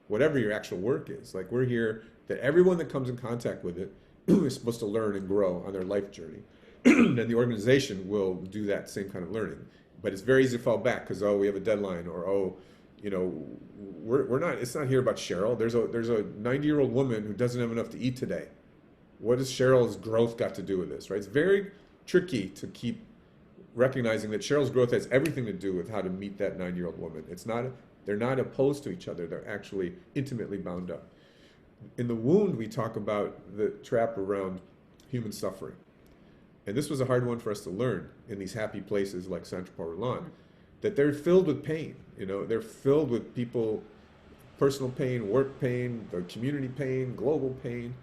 D: whatever your actual work is, like we're here, that everyone that comes in contact with it is supposed to learn and grow on their life journey. And the organization will do that same kind of learning. But it's very easy to fall back because, we have a deadline, or, we're not, it's not here about Cheryl. There's a 90-year-old woman who doesn't have enough to eat today. What has Cheryl's growth got to do with this, right? It's very tricky to keep recognizing that Cheryl's growth has everything to do with how to meet that 90-year-old woman. They're not opposed to each other. They're actually intimately bound up. In the wound, we talk about the trap around human suffering. and this was a hard one for us to learn in these happy places like Santropol Roulant, that they're filled with pain. They're filled with people, personal pain, work pain, the community pain, global pain,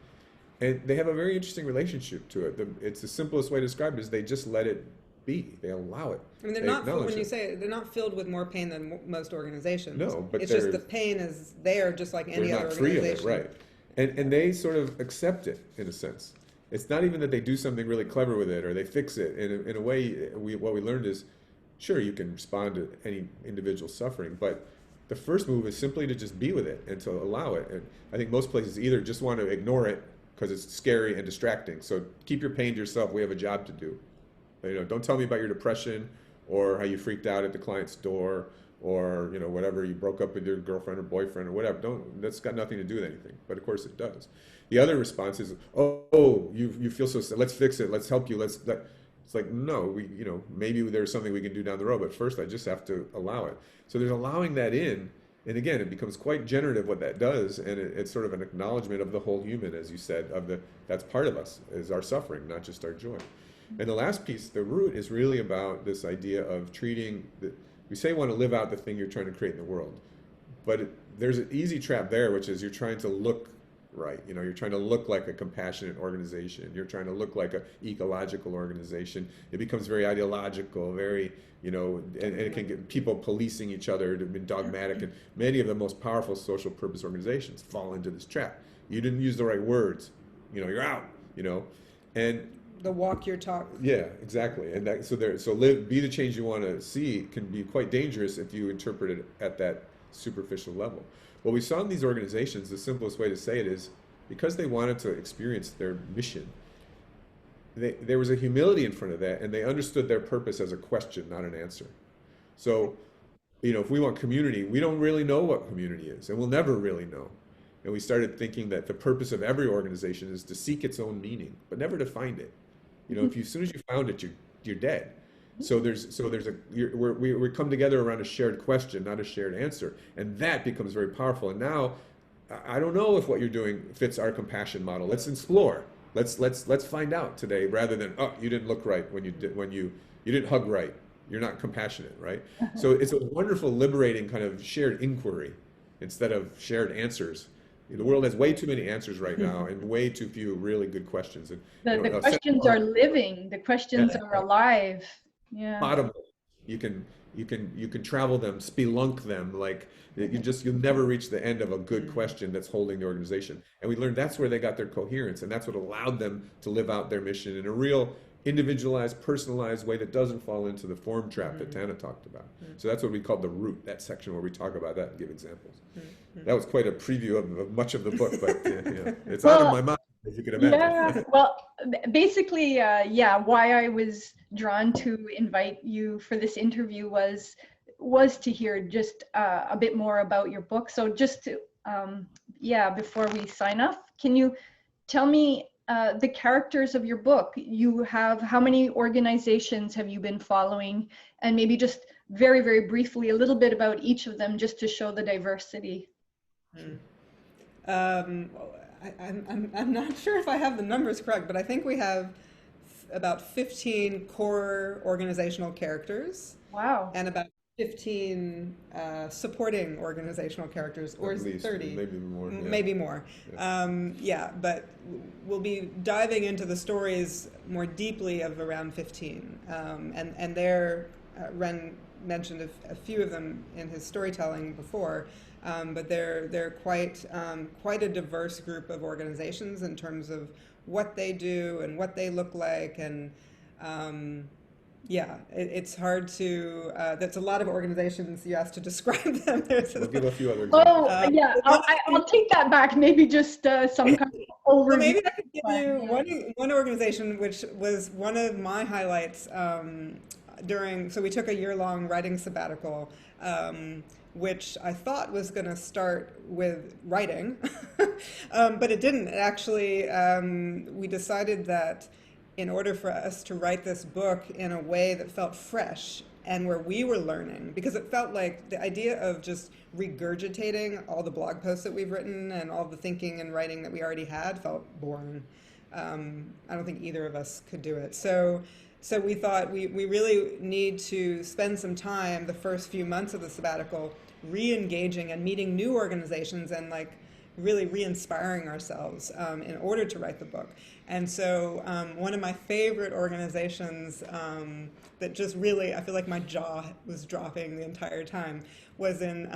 D: and they have a very interesting relationship to it. It's the simplest way to describe it is they just let it be. They allow it.
C: I mean, they're not, when you say they're not filled with more pain than most organizations.
D: No, but
C: it's just the pain is there just like any other organization.
D: They're not free of it, right? And they sort of accept it in a sense. It's not even that they do something really clever with it or they fix it. In a way, what we learned is, sure, you can respond to any individual suffering, but the first move is simply to just be with it and to allow it. And I think most places either just want to ignore it because it's scary and distracting. So keep your pain to yourself. We have a job to do. Don't tell me about your depression or how you freaked out at the client's door or whatever, you broke up with your girlfriend or boyfriend or whatever. That's got nothing to do with anything. But of course it does. The other response is, oh, you feel so sad. Let's fix it. Let's help you. It's like, no, maybe there's something we can do down the road, but first I just have to allow it. So there's allowing that in, and again, it becomes quite generative what that does, and it's sort of an acknowledgement of the whole human, as you said, that's part of us, is our suffering, not just our joy. And the last piece, the root, is really about this idea of treating, we say you want to live out the thing you're trying to create in the world, but there's an easy trap there, which is you're trying to look right. You're trying to look like a compassionate organization. You're trying to look like an ecological organization. It becomes very ideological, very, and it can get people policing each other to be dogmatic. And many of the most powerful social purpose organizations fall into this trap. You didn't use the right words. You're out. And
C: the walk your talk.
D: Yeah, exactly. And be the change you want to see can be quite dangerous if you interpret it at that superficial level. What we saw in these organizations, the simplest way to say it is, because they wanted to experience their mission, there was a humility in front of that, and they understood their purpose as a question, not an answer. So, if we want community, we don't really know what community is, and we'll never really know. And we started thinking that the purpose of every organization is to seek its own meaning, but never to find it. As soon as you found it, you're dead. So we come together around a shared question, not a shared answer, and that becomes very powerful. And now, I don't know if what you're doing fits our compassion model. Let's explore. Let's find out today, rather than you didn't look right when you didn't hug right. You're not compassionate, right? So it's a wonderful, liberating kind of shared inquiry instead of shared answers. The world has way too many answers right now, and way too few really good questions. And
B: the questions are living. The questions are alive. Yeah.
D: Bottom, you can travel them, spelunk them, like you'll never reach the end of a good question that's holding the organization. And we learned that's where they got their coherence, and that's what allowed them to live out their mission in a real individualized, personalized way that doesn't fall into the form trap that Tana talked about. So that's what we call the root, that section where we talk about that and give examples. That was quite a preview of much of the book, but it's out of my mind, as you can imagine.
B: Yeah, well, basically, why I was drawn to invite you for this interview was to hear just a bit more about your book. So just to, before we sign off, can you tell me the characters of your book? How many organizations have you been following? And maybe just very, very briefly, a little bit about each of them, just to show the diversity.
C: I'm not sure if I have the numbers correct, but I think we have about 15 core organizational characters.
B: Wow.
C: And about 15 supporting organizational characters, or is it 30?
D: Maybe more. Yeah.
C: Maybe more.
D: Yeah.
C: But we'll be diving into the stories more deeply of around 15. And there, Ren mentioned a few of them in his storytelling before, but they're quite a diverse group of organizations in terms of what they do and what they look like, and it's hard to. That's a lot of organizations. You asked to describe them.
D: We'll give a few other examples.
B: I'll take that back. Maybe just some kind of overview.
C: Well, maybe I could give you one organization which was one of my highlights so we took a year-long writing sabbatical, which I thought was going to start with writing, but it didn't. Actually, we decided that in order for us to write this book in a way that felt fresh and where we were learning, because it felt like the idea of just regurgitating all the blog posts that we've written and all the thinking and writing that we already had felt boring. I don't think either of us could do it. So we thought we really need to spend some time the first few months of the sabbatical re-engaging and meeting new organizations and like really re-inspiring ourselves in order to write the book. And so one of my favorite organizations that just really, I feel like my jaw was dropping the entire time, was in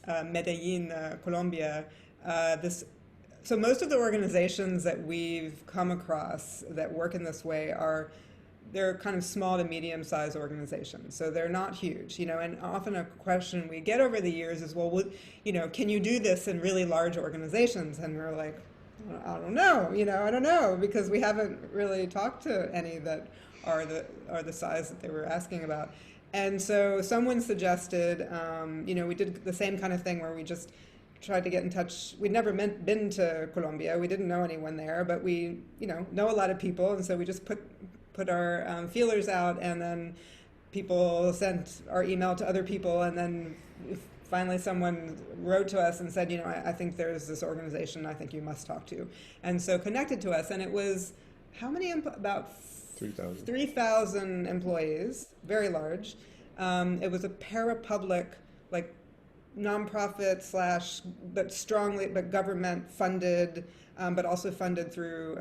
C: Medellin, Colombia. So most of the organizations that we've come across that work in this way they're kind of small to medium-sized organizations, so they're not huge, and often a question we get over the years is, well, can you do this in really large organizations? And we're like, I don't know, I don't know, because we haven't really talked to any that are the size that they were asking about. And so someone suggested, we did the same kind of thing where we just tried to get in touch. We'd never been to Colombia. We didn't know anyone there, but we, know a lot of people, and so we just put our feelers out, and then people sent our email to other people, and then finally someone wrote to us and said, I think there's this organization I think you must talk to, and so connected to us. And it was how many? About 3,000 employees, very large. It was a parapublic, like nonprofit but government funded, but also funded through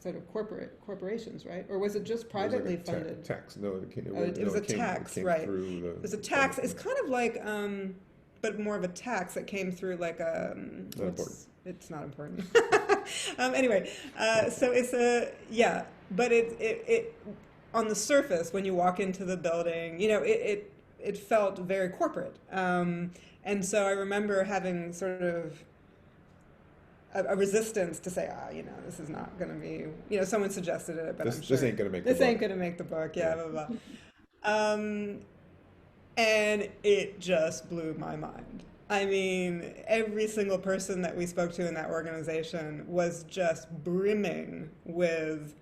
C: sort of corporations, right? Or was it just privately funded?
D: Tax. No,
C: it was a tax, right? It was a tax. It's kind of like, but more of a tax that came through like a. It's not important. Anyway, so it's but it on the surface when you walk into the building, it felt very corporate. And so I remember having sort of a resistance to say, this is not going to be, someone suggested it, but I'm sure
D: this ain't going to make the book.
C: This ain't going to make the book, blah, blah, blah. And it just blew my mind. I mean, every single person that we spoke to in that organization was just brimming with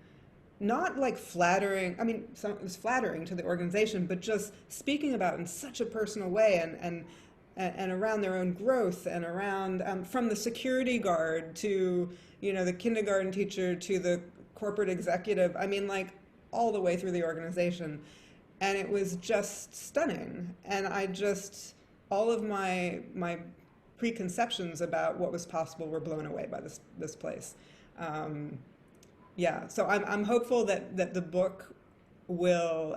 C: not like flattering, it was flattering to the organization, but just speaking about in such a personal way and around their own growth and around from the security guard to the kindergarten teacher to the corporate executive, like all the way through the organization. And it was just stunning. And all of my preconceptions about what was possible were blown away by this place. So I'm hopeful that the book will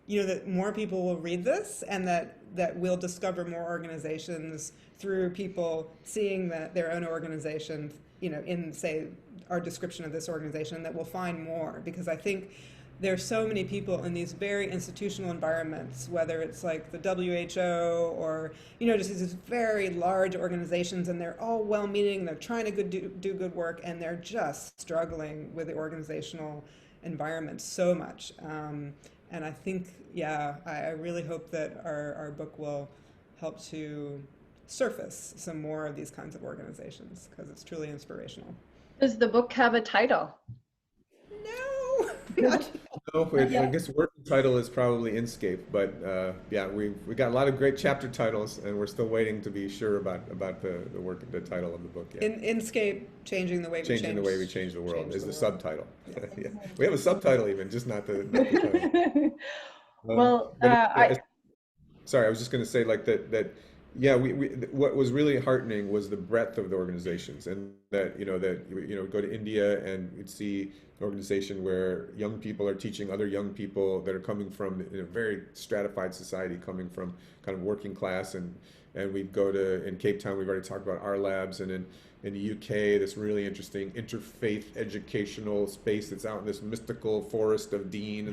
C: that more people will read this, and that we'll discover more organizations through people seeing their own organization, in, say, our description of this organization, that we'll find more. Because I think there are so many people in these very institutional environments, whether it's like the WHO or, just these very large organizations, and they're all well-meaning, they're trying to do good work, and they're just struggling with the organizational environment so much. And I think, I really hope that our book will help to surface some more of these kinds of organizations, because it's truly inspirational.
B: Does the book have a title?
C: No.
D: No, I guess working title is probably Inscape, but we got a lot of great chapter titles, and we're still waiting to be sure about the title of the book. Yeah.
C: Inscape, changing the way we
D: change the world is the subtitle. Yeah. We have a subtitle even, just not the title.
B: Well,
D: sorry, I was just going to say that. Yeah, what was really heartening was the breadth of the organizations, and that go to India and you'd see an organization where young people are teaching other young people that are coming from a very stratified society, coming from kind of working class, and we'd go to, in Cape Town, we've already talked about our labs, and in the UK, this really interesting interfaith educational space that's out in this mystical forest of Dean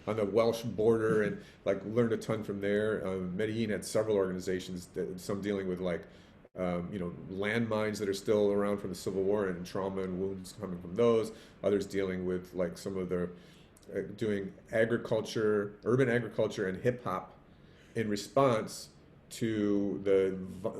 D: on the Welsh border, and learned a ton from there. Medellin had several organizations, some dealing with landmines that are still around from the Civil War and trauma and wounds coming from those. Others dealing with some of the doing urban agriculture and hip hop in response to the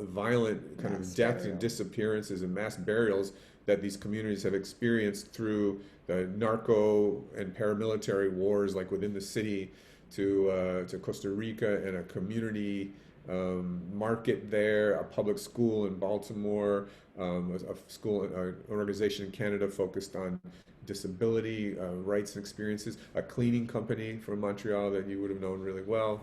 D: violent kind of deaths and disappearances and mass burials that these communities have experienced through the narco and paramilitary wars, within the city, to Costa Rica, and a community market there, a public school in Baltimore, a school, an organization in Canada focused on disability rights and experiences, a cleaning company from Montreal that you would have known really well,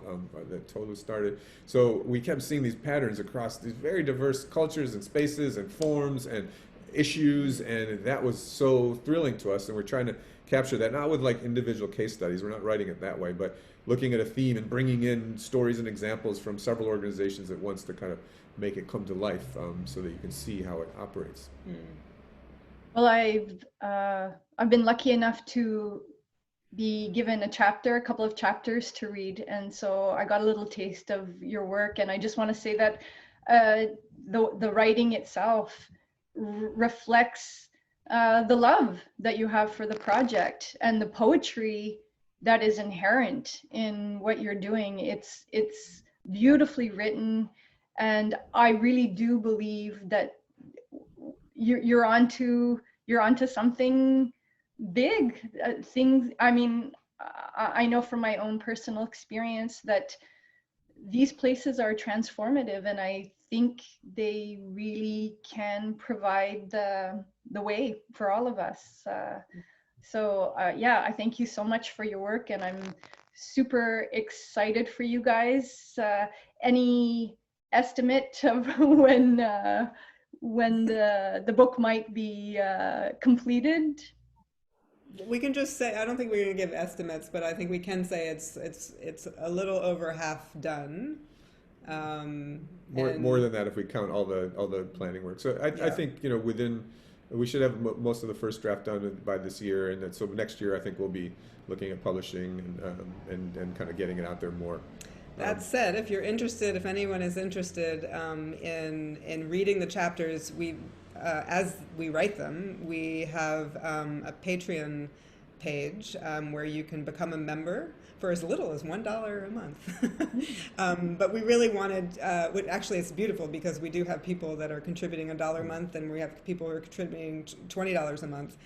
D: that Toto started. So we kept seeing these patterns across these very diverse cultures and spaces and forms and issues, and that was so thrilling to us. And we're trying to capture that, not with like individual case studies, we're not writing it that way, but looking at a theme and bringing in stories and examples from several organizations at once to kind of make it come to life, so that you can see how it operates.
B: Well, I've been lucky enough to be given a couple of chapters to read, and so I got a little taste of your work. And I just want to say that the writing itself reflects the love that you have for the project and the poetry that is inherent in what you're doing. It's beautifully written, and I really do believe that you're onto something big. Things. I mean, I know from my own personal experience that these places are transformative, and I think they really can provide the way for all of us. So yeah, I thank you so much for your work, and I'm super excited for you guys. Any estimate of when the book might be completed?
C: We can just say, I don't think we're going to give estimates, but I think we can say it's a little over half done.
D: More than that if we count all the planning work. So I think we should have most of the first draft done by this year, and so next year I think we'll be looking at publishing and kind of getting it out there more.
C: That said, if you're interested, if anyone is interested in reading the chapters, as we write them, we have a Patreon page where you can become a member for as little as $1 a month. But we really wanted, actually it's beautiful because we do have people that are contributing $1 a month, and we have people who are contributing $20 a month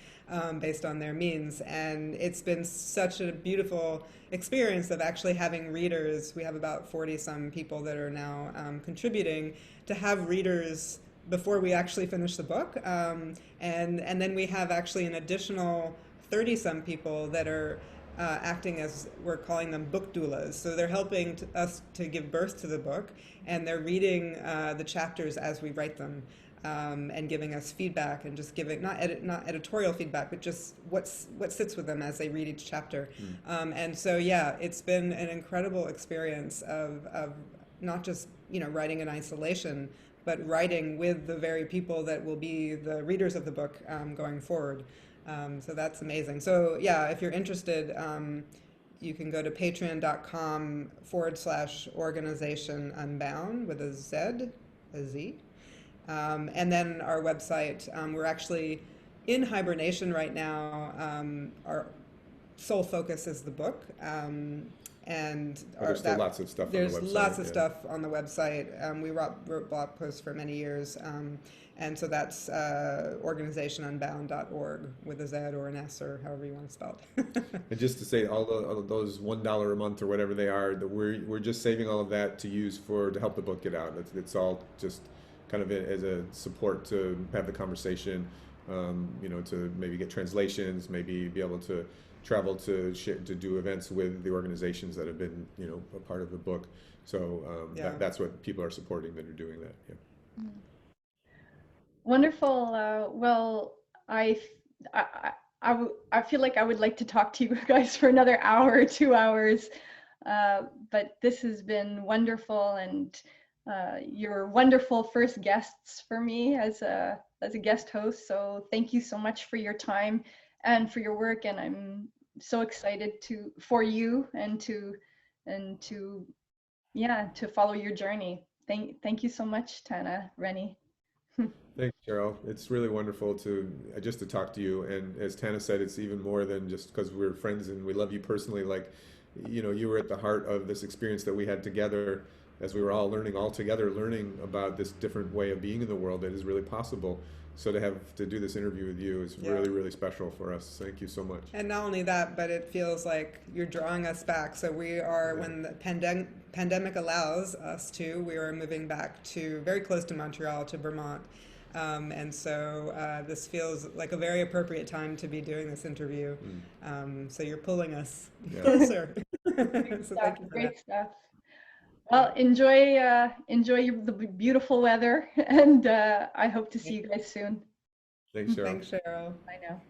C: based on their means. And it's been such a beautiful experience of actually having readers. We have about 40-some people that are now contributing, to have readers before we actually finish the book. And then we have actually an additional 30-some people that are acting as, we're calling them book doulas. So they're helping us to give birth to the book, and they're reading the chapters as we write them, and giving us feedback, and just giving, not editorial feedback, but just what sits with them as they read each chapter. And so, yeah, it's been an incredible experience of not just writing in isolation, but writing with the very people that will be the readers of the book going forward. So that's amazing. So yeah, if you're interested, you can go to patreon.com/Organization Unbound with a Z. And then our website, we're actually in hibernation right now. Our sole focus is the book. And
D: there's still lots of stuff on the website.
C: There's lots of stuff on the website. We wrote blog posts for many years. And so that's organizationunbound.org with a Z or an S, or however you want to spell it.
D: And just to say, all of those $1 a month or whatever they are, that we're just saving all of that to use to help the book get out. It's all just kind of as a support to have the conversation, to maybe get translations, maybe be able to travel to do events with the organizations that have been a part of the book. So that's what people are supporting that are doing that. Yeah.
B: Wonderful. Well, I feel like I would like to talk to you guys for another hour or 2 hours, but this has been wonderful, and you're wonderful first guests for me as a guest host. So thank you so much for your time and for your work, and I'm so excited for you and to follow your journey. Thank you so much, Tana, Rennie.
D: Thanks, Cheryl. It's really wonderful to talk to you. And as Tana said, it's even more than just because we're friends and we love you personally. Like, you were at the heart of this experience that we had together as we were all learning about this different way of being in the world that is really possible. So to do this interview with you is
C: Yeah.
D: really, really special for us. Thank you so much.
C: And not only that, but it feels like you're drawing us back. So we are, when the pandemic allows us to, we are moving back to very close to Montreal, to Vermont. And so this feels like a very appropriate time to be doing this interview. So you're pulling us closer. So thank you for
B: Great
C: that.
B: stuff. Well, enjoy the beautiful weather, and I hope to see you guys soon.
D: Thanks, Cheryl.
C: Thanks, Cheryl.
B: Bye now.